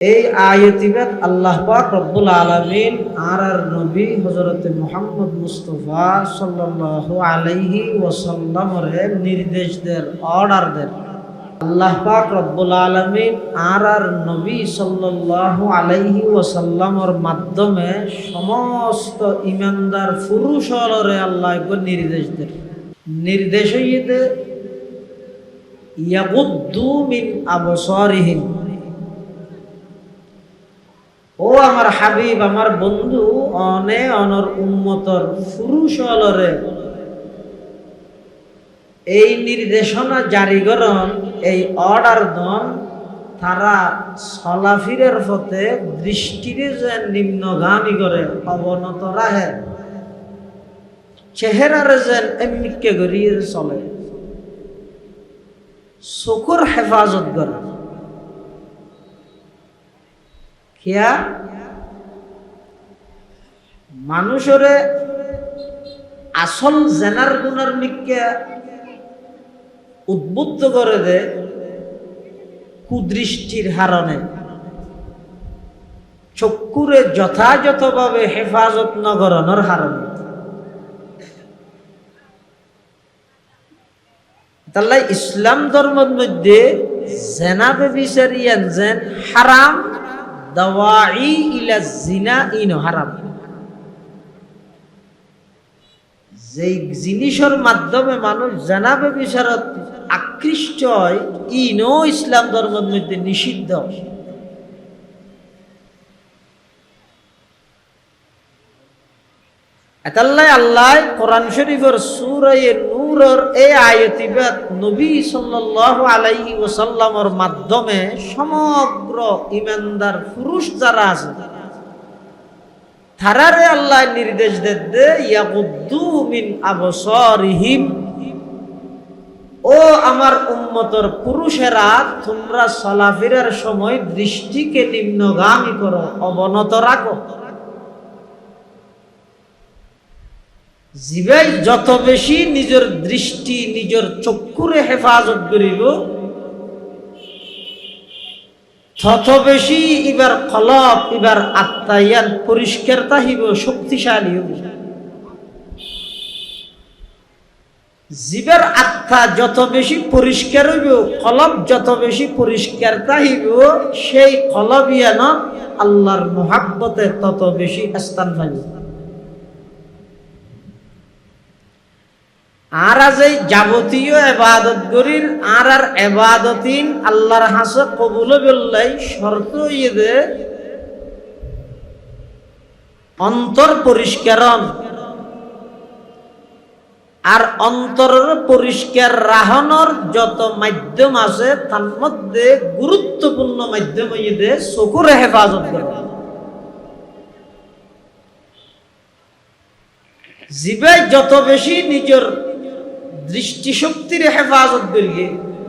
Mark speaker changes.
Speaker 1: এই আয়াতিবাদ আল্লাহ পাক রব্বুল আলামিন আর নবী হযরত মুহাম্মদ মুস্তাফা সাল্লাল্লাহু আলাইহি ওয়াসাল্লামের নির্দেশ দের অর্ডার দেন। আল্লাহ পাক রব্বুল আলামিন আর নবী সাল্লাল্লাহু আলাইহি ওয়াসাল্লামের মাধ্যমে সমস্ত ঈমানদার পুরুষরে আল্লাহ নির্দেশ দেন। নির্দেশ হইতে ইয়াগুদ্দু মিন আবসারিহিম, ও আমার হাবিব, আমার বন্ধু, অনর উম্মতর পুরুষলরে এই নির্দেশনা জারি করন, এই অর্ডার দন তারা চলাফিরের পথে দৃষ্টিরে যে নিম্নগামী করে, অবনত রাহে, চেহারারে যেন এমনিকে গড়িয়ে চলে, চকুর হেফাজত করে। কিয়া মানুষরে আসল জেনার গুণার মিকে উদ্বুদ্ধ করে দে কুদৃষ্টির হারণে, চক্ষুরে যথাযথভাবে হেফাজত নগরণের হারণে। তাহলে ইসলাম ধর্মের মধ্যে জেনাবে বিচারিয়ান যেন হারাম, দাওয়াই ইলা জিনা ইন হারাম। যেই জিনিসের মাধ্যমে মানুষ জানাবে বিচারত আকৃষ্ট হয়, ইনো ইসলাম ধর্মের মধ্যে নিষিদ্ধ। এতাল্লাই আল্লাহ কোরআন শরীফের সূরা নূরের এই আয়াতিবাদ নবী সাল্লাল্লাহু আলাইহি ওয়াসাল্লামের মাধ্যমে সমগ্র ঈমানদার পুরুষ যারা আছে তারারে আল্লাহ নির্দেশ দেন, ইয়াগুদ্দু মিন আবসারিহিম, ও আমার উম্মতের পুরুষেরা, তোমরা চলাফেরার সময় দৃষ্টিকে নিম্নগামী করো, অবনত রাখো। জিবাই যত বেশি নিজের দৃষ্টি, নিজের চক্ষুরে হেফাজত করিব, তত বেশি এবার কলব, এবার আত্মায়ান পরিষ্কার তাহিব, শক্তিশালী হইব। জীবের আত্মা যত বেশি পরিষ্কার হইব, কলব যত বেশি পরিষ্কার তাহিব, সেই কলবিয়ান আল্লাহর মুহাব্বতে তত বেশি স্থান পাইব। আর এই যাবতীয় এবাদত গরির আর এবাদতিন আল্লাহর হাসে কবুল বললাই শর্ত ইয়ে অন্তর পরিষ্কারন, আর অন্তরের পরিষ্কার রাহনর যত মাধ্যম আছে তার মধ্যে গুরুত্বপূর্ণ মাধ্যম ইয়ে চকুর হেফাজত করে। জিবাই যত বেশি নিজের দৃষ্টিশক্তির হেফাজত করিয়ে